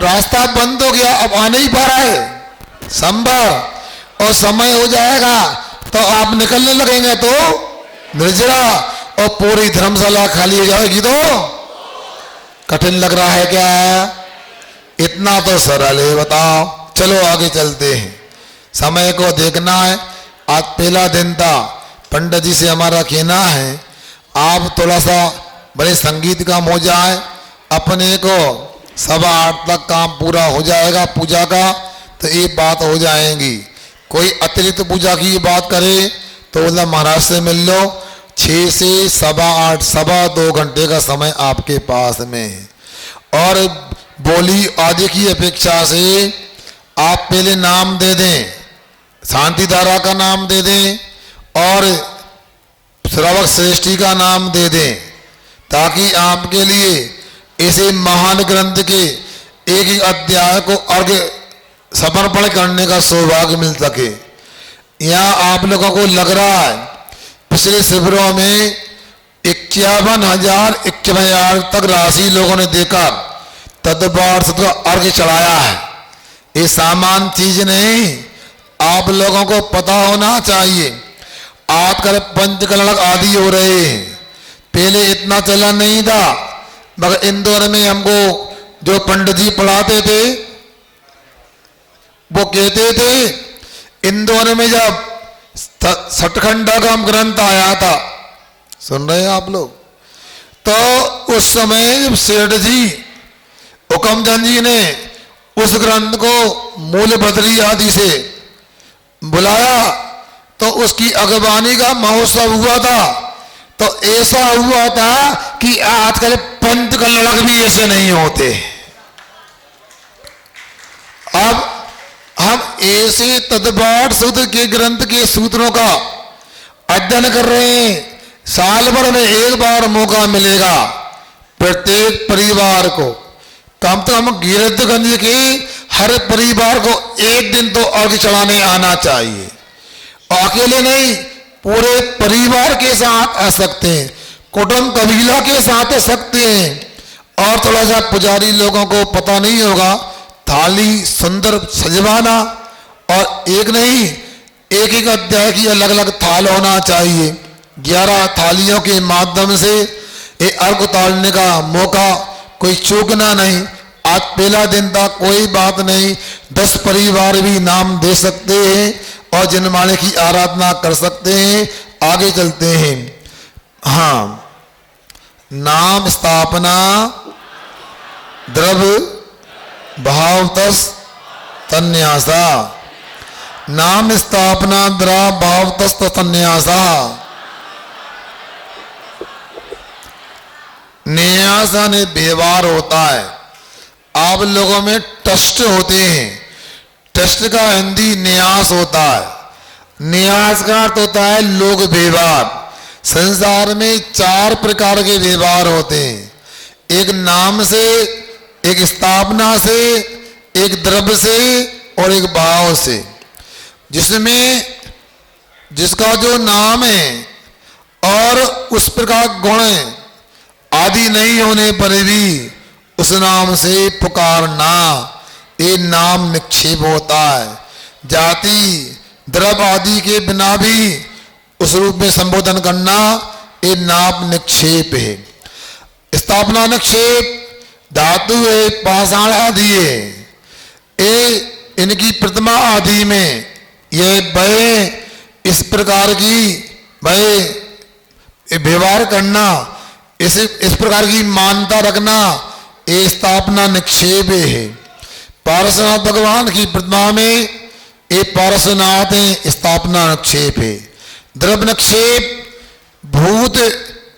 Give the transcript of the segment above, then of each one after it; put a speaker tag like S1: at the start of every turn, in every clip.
S1: रास्ता बंद हो गया, अब आ नहीं पा रहा है संभव, और समय हो जाएगा तो आप निकलने लगेंगे तो निर्जरा, और पूरी धर्मशाला खाली हो जाएगी तो कठिन लग रहा है क्या? इतना तो सरल है, बताओ। चलो आगे चलते हैं, समय को देखना है। आज पहला दिन था, पंडित जी से हमारा कहना है आप थोड़ा सा बड़े संगीत काम हो जाए, अपने को 7:15 तक काम पूरा हो जाएगा पूजा का, तो ये बात हो जाएंगी। कोई अतिरिक्त पूजा की बात करे तो बोला महाराज से मिल लो, 6 से 8:15, 2.25 घंटे का समय आपके पास में है। और बोली आदि की अपेक्षा से आप पहले नाम दे दें, शांति धारा का नाम दे दें और श्रावक श्रेष्ठी का नाम दे दें, ताकि आपके लिए ऐसे महान ग्रंथ के एक एक अध्याय को अर्घ्य समर्पण करने का सौभाग्य मिल सके। यहाँ आप लोगों को लग रहा है पिछले शिविरों में 51,000 तक राशि लोगों ने देकर तदबार का अर्घ्य चढ़ाया है। ये सामान्य चीज नहीं, आप लोगों को पता होना चाहिए। आजकल पंचकलक आदि हो रहे हैं, पहले इतना चलन नहीं था। मगर इंदौर में हमको जो पंडित जी पढ़ाते थे वो कहते थे, इंदौर में जब सतखंडा का ग्रंथ आया था, सुन रहे हैं आप लोग, तो उस समय सेठ जी हुकमचंद जी ने उस ग्रंथ को मूल बदरी आदि से बुलाया, तो उसकी अगवानी का महोत्सव हुआ था। तो ऐसा हुआ था कि आजकल पंच कलक भी ऐसे नहीं होते। अब हम ऐसे तदबार सूत्र के ग्रंथ के सूत्रों का अध्ययन कर रहे हैं। साल भर में एक बार मौका मिलेगा प्रत्येक परिवार को, कम से कम गिरतगंज के हर परिवार को एक दिन तो अर्घ्य चढ़ाने आना चाहिए। अकेले नहीं, पूरे परिवार के साथ आ सकते हैं, कुटुंब कबीला के साथ आ सकते हैं। और थोड़ा सा पुजारी लोगों को पता नहीं होगा, थाली सुंदर सजवाना, और एक नहीं एक एक अध्याय की अलग अलग थाल होना चाहिए। 11 थालियों के माध्यम से ये अर्घ उतारने का मौका कोई चूकना नहीं। आज पहला दिन था, कोई बात नहीं, 10 परिवार भी नाम दे सकते हैं और जनमाने की आराधना कर सकते हैं। आगे चलते हैं। हाँ, नाम स्थापना द्रव्य भावतस तन्यासा, नाम स्थापना द्रव्य भावतस तन्यासा। न्यासा ने व्यवहार होता है। आप लोगों में ट्रस्ट होते हैं, ट्रस्ट का हिंदी न्यास होता है। न्यास का अर्थ होता है लोक व्यवहार। संसार में 4 प्रकार के व्यवहार होते हैं, एक नाम से, एक स्थापना से, एक द्रव्य से और एक भाव से। जिसमें जिसका जो नाम है और उस प्रकार गुण आदि नहीं होने पर भी उस नाम से पुकारना, ये नाम निक्षेप होता है। जाति द्रव्य आदि के बिना भी उस रूप में संबोधन करना, ये नाम निक्षेप है। स्थापना निक्षेप धातु है, पाषाण आदि है, ये इनकी प्रतिमा आदि में ये भय इस प्रकार की भय व्यवहार करना, इस प्रकार की मान्यता रखना, ये स्थापना निक्षेप है। पार्श्वनाथ भगवान की प्रतिमा में ये पार्श्वनाथ है, स्थापना निक्षेप है। द्रव्य निक्षेप भूत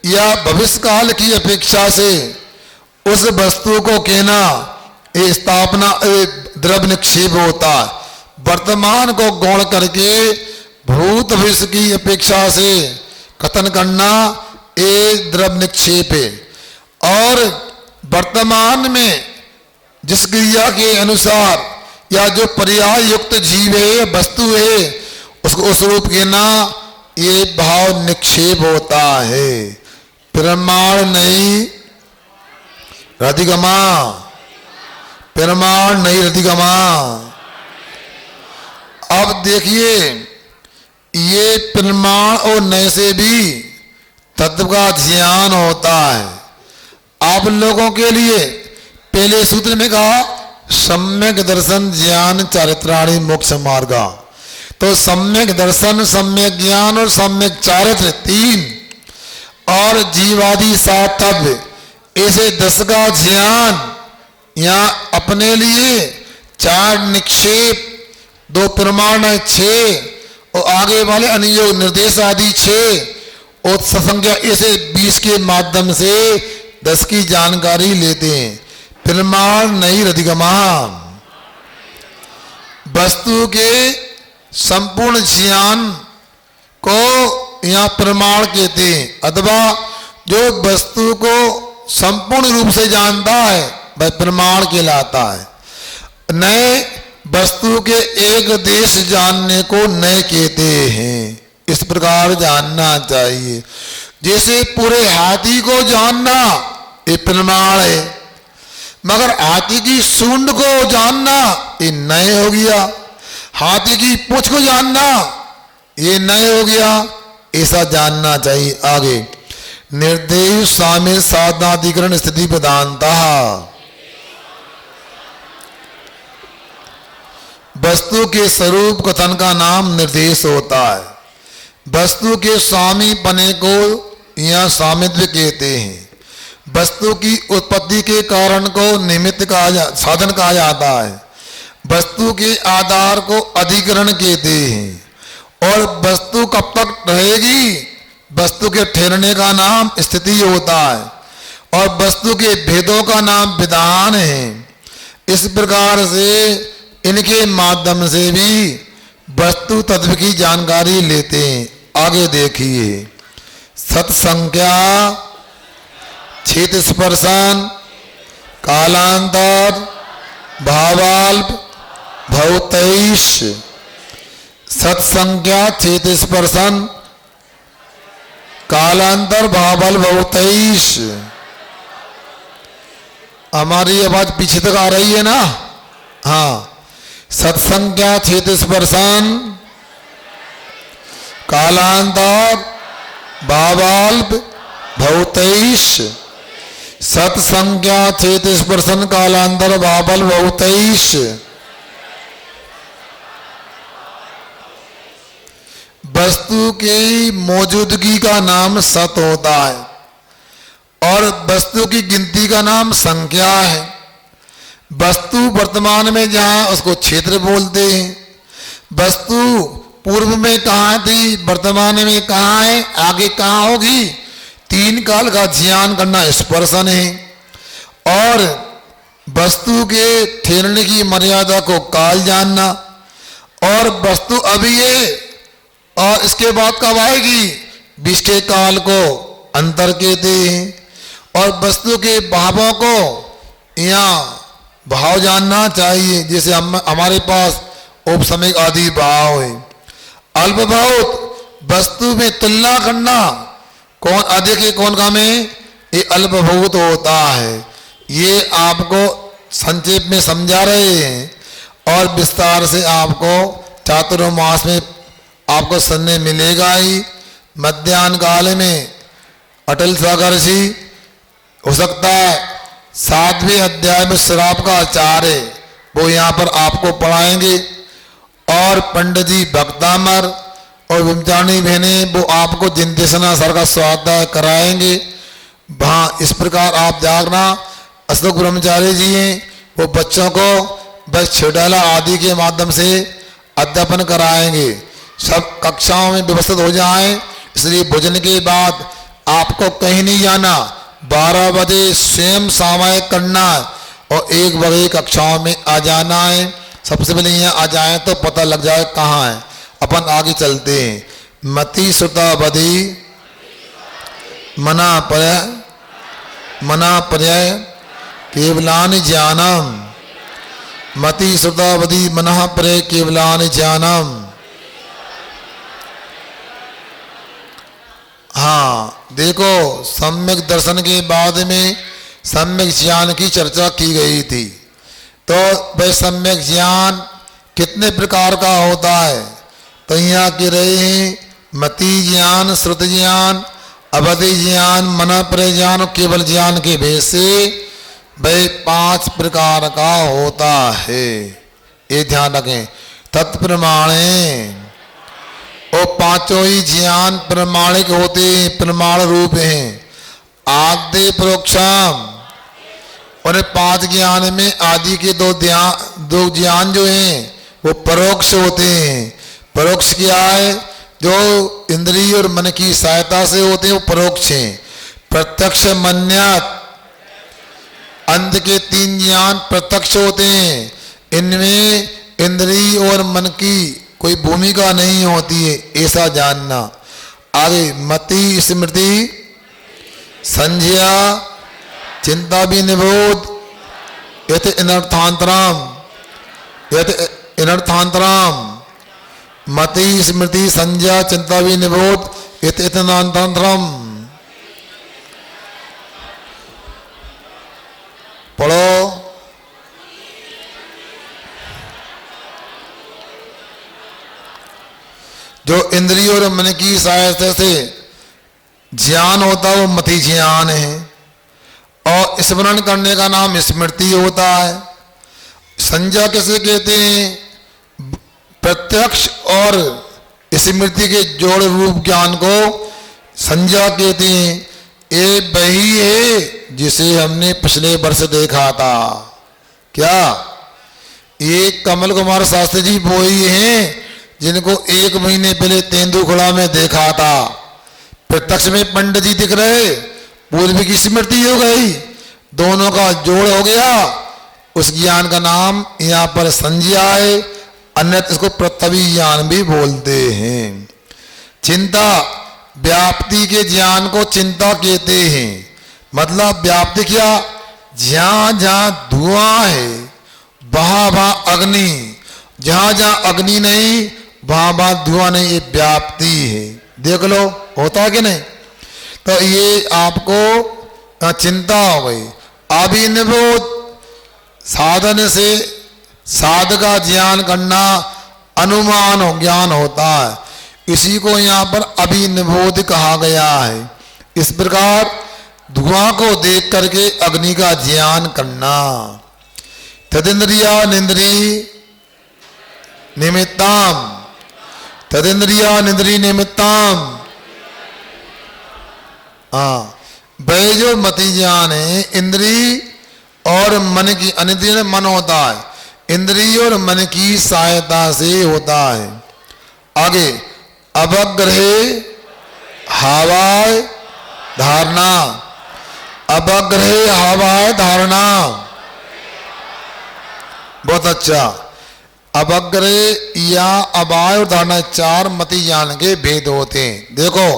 S1: या भविष्य काल की अपेक्षा से उस वस्तु को कहना, ये स्थापना द्रव्य निक्षेप होता है। वर्तमान को गौण करके भूत भविष्य की अपेक्षा से कथन करना, ये द्रव्य निक्षेप है। और वर्तमान में जिस क्रिया के अनुसार या जो पर्याय युक्त जीव है, वस्तु है, उसको उस रूप कहना, ये भाव निक्षेप होता है। प्रमाण नहीं, राधिकमा प्रमाण नहीं अधिगमा। अब देखिए ये प्रमाण और नए से भी तत्व का ज्ञान होता है। आप लोगों के लिए पहले सूत्र में कहा सम्यक दर्शन ज्ञान चारित्राणि मोक्ष मार्गा। तो सम्यक दर्शन, सम्यक ज्ञान और सम्यक चारित्र तीन, और जीवादि सात तत्व, ऐसे 10 का ज्ञान यहाँ अपने लिए 4 निक्षेप, 2 प्रमाण 6, और आगे वाले अनुयोग निर्देश आदि 6 और सत्संख्या ऐसे 20 के माध्यम से 10 की जानकारी लेते हैं। प्रमाण नहीं अधिगमा। वस्तु के संपूर्ण ज्ञान को यहाँ प्रमाण कहते हैं, अथवा जो वस्तु को संपूर्ण रूप से जानता है वह प्रमाण कहलाता है। नए वस्तु के एक देश जानने को नए कहते हैं। इस प्रकार जानना चाहिए। जैसे पूरे हाथी को जानना ये प्रमाण है, मगर हाथी की सूंड को जानना ये नए हो गया। हाथी की पूंछ को जानना ये नए हो गया। ऐसा जानना चाहिए। आगे निर्देश साम्य साधनाधिकरण स्थिति प्रधानता। वस्तु के स्वरूप कथन का नाम निर्देश होता है। वस्तु के स्वामी पने को यह स्वामित्व कहते हैं। वस्तु की उत्पत्ति के कारण को निमित्त साधन कहा जाता है। वस्तु के आधार को अधिकरण कहते हैं। और वस्तु कब तक रहेगी, वस्तु के ठहरने का नाम स्थिति होता है। और वस्तु के भेदों का नाम विधान है। इस प्रकार से इनके माध्यम से भी वस्तु तत्व की जानकारी लेते हैं। आगे देखिए सत्संख्या, क्षेत्र स्पर्शन, कालांतर, भावाल्प, भौतैष। सत्संख्या, क्षेत्र स्पर्शन, कालांतर, भावाल्प, भौतैष। हमारी आवाज पीछे तक आ रही है ना? हाँ। सत्संख्या, क्षेत्र स्पर्शन, कालांतर, भावाल्प, भौतैष। सत्संख्या, क्षेत्र स्पर्शन, कालांतर, भावाल्प, भौतैष। वस्तु की मौजूदगी का नाम सत होता है और वस्तु की गिनती का नाम संख्या है। वस्तु वर्तमान में जहां उसको क्षेत्र बोलते हैं। वस्तु पूर्व में कहाँ थी, वर्तमान में कहाँ है, आगे कहाँ होगी, 3 काल का ज्ञान करना स्पर्शन है। और वस्तु के ठहरने की मर्यादा को काल जानना। और वस्तु अभी है और इसके बाद कब आएगी, 20 के काल को अंतर कहते हैं। और वस्तु के भावों को यहाँ भाव जानना चाहिए। जैसे हमारे पास औपसमिक आदि भाव है। अल्पभूत वस्तु में तुलना करना, कौन अधिक है कौन कम है, ये अल्पभूत होता है। ये आपको संक्षेप में समझा रहे हैं और विस्तार से आपको चातुर्मास में आपको सुनने मिलेगा ही। मध्याह्न काल में अटल सागर जी हो सकता है 7वें अध्याय में श्राप का आचार्य है, वो यहाँ पर आपको पढ़ाएंगे। और पंडित जी भक्तामर और ब्रह्मचारिणी बहने वो आपको जिनदेशना सर का स्वाध्याय कराएंगे। वहाँ इस प्रकार आप जागना। अशोक ब्रह्मचारी जी हैं, वो बच्चों को बस छिड़ाला आदि के माध्यम से अध्यापन कराएंगे। सब कक्षाओं में व्यवस्थित हो जाएं। इसलिए भोजन के बाद आपको कहीं नहीं जाना। 12 बजे स्वयं सामायिक करना और 1 बजे कक्षाओं में आ जाना है। सबसे पहले यहाँ आ जाए तो पता लग जाए कहाँ है। अपन आगे चलते हैं। मति श्रुता बधि मना पर्याय केवलानि ज्ञानम। मति श्रुता बधि मनः पर्याय केवलानि ज्ञानम। हाँ देखो, सम्यक दर्शन के बाद में सम्यक ज्ञान की चर्चा की गई थी। तो वह सम्यक ज्ञान कितने प्रकार का होता है? तो यहाँ कह रहे हैं मति ज्ञान, श्रुति ज्ञान, अवधि ज्ञान, मन पर ज्ञान, केवल ज्ञान के भेद से वह 5 प्रकार का होता है। ये ध्यान रखें। तत्प्रमाणे और 5 ही ज्ञान प्रमाणिक होते हैं, प्रमाण रूप हैं। आद्य परोक्षम, और 5 ज्ञान में आदि के 2 ज्ञान जो हैं वो परोक्ष होते हैं। परोक्ष क्या है? जो इंद्रिय और मन की सहायता से होते हैं वो परोक्ष हैं। प्रत्यक्ष मन्यात, अंत के 3 ज्ञान प्रत्यक्ष होते हैं। इनमें इंद्रिय और मन की कोई भूमिका नहीं होती है, ऐसा जानना। आगे मति, स्मृति, संज्ञा, चिंता भी निबोध, यत इनर्थांतरम, मति, स्मृति, संज्ञा, चिंता भी निबोध, यत इनर्थांतरम। पढ़ो। जो इंद्रिय और मन की सहायता से ज्ञान होता है वो मति ज्ञान है, और स्मरण करने का नाम स्मृति होता है। संज्ञा किसे कहते हैं? प्रत्यक्ष और स्मृति के जोड़ रूप ज्ञान को संज्ञा कहते हैं। ये वही है जिसे हमने पिछले वर्ष देखा था। क्या? ये कमल कुमार शास्त्री जी वो ही हैं जिनको 1 महीने पहले तेंदुखड़ा में देखा था। प्रत्यक्ष में पंडित जी दिख रहे, पूर्व की स्मृति हो गई, दोनों का जोड़ हो गया। उस ज्ञान का नाम यहाँ पर संज्ञा है, अन्यथा इसको पृथ्वी ज्ञान भी बोलते हैं। चिंता, व्याप्ति के ज्ञान को चिंता कहते हैं। मतलब व्याप्ति क्या? जहां जहां धुआं है वहां वहां अग्नि, जहां जहां अग्नि नहीं वहां वहां धुआं नहीं, ये व्याप्ति है। देख लो होता है कि नहीं? तो ये आपको चिंता हो गई। अभी निबोध, साधन से साध का ज्ञान करना अनुमान हो ज्ञान होता है, इसी को यहाँ पर अभिनिबोध कहा गया है। इस प्रकार धुआं को देख करके अग्नि का ज्ञान करना। तदिंद्रिया निंद्री निमित्तम, तदिंद्रिया निंद्री निमित्तम। हाँ, वह जो मति ज्ञान है इंद्री और मन की, अनिंद्रिय मन होता है, इंद्रिय और मन की सहायता से होता है। आगे अवग्रहे हावाय धारणा, अवग्रहे हावाय धारणा। बहुत अच्छा। अवग्रह या अवाय और धारणा 4 मति ज्ञान के भेद होते हैं। देखो,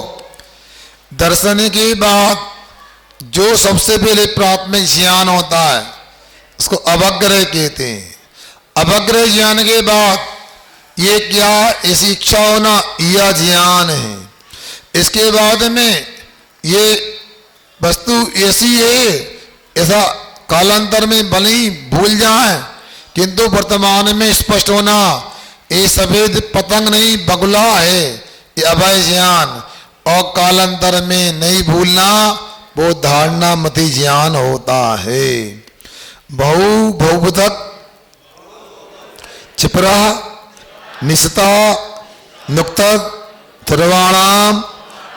S1: दर्शन के बाद जो सबसे पहले प्राथमिक ज्ञान होता है उसको अवग्रह कहते हैं। अवग्रह ज्ञान के बाद ये क्या? ऐसी इच्छा होना, यह ज्ञान है। इसके बाद में ये वस्तु ऐसी है, ऐसा कालांतर में भले ही भूल जाए किंतु वर्तमान में स्पष्ट होना, ये सफेद पतंग नहीं बगुला है, ये अभय ज्ञान। और कालांतर में नहीं भूलना, वो धारणा मति ज्ञान होता है। बहुभुतक क्षिप्रा निशता नुक्त ध्रुवाणाम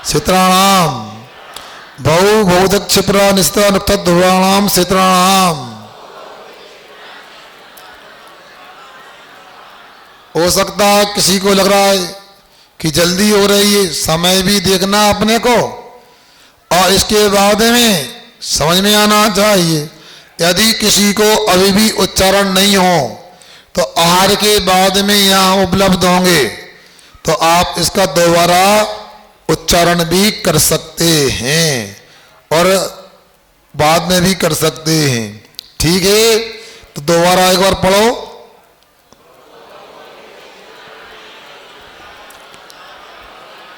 S1: क्षेत्राणाम, बहुभुतक क्षिप्रा निशता नुक्त ध्रुवाणाम क्षेत्राणाम। हो सकता है किसी को लग रहा है कि जल्दी हो रही है, समय भी देखना अपने को, और इसके बाद में समझ में आना चाहिए। यदि किसी को अभी भी उच्चारण नहीं हो तो आहार के बाद में यहाँ उपलब्ध होंगे, तो आप इसका दोबारा उच्चारण भी कर सकते हैं और बाद में भी कर सकते हैं। ठीक है, तो दोबारा एक बार पढ़ो।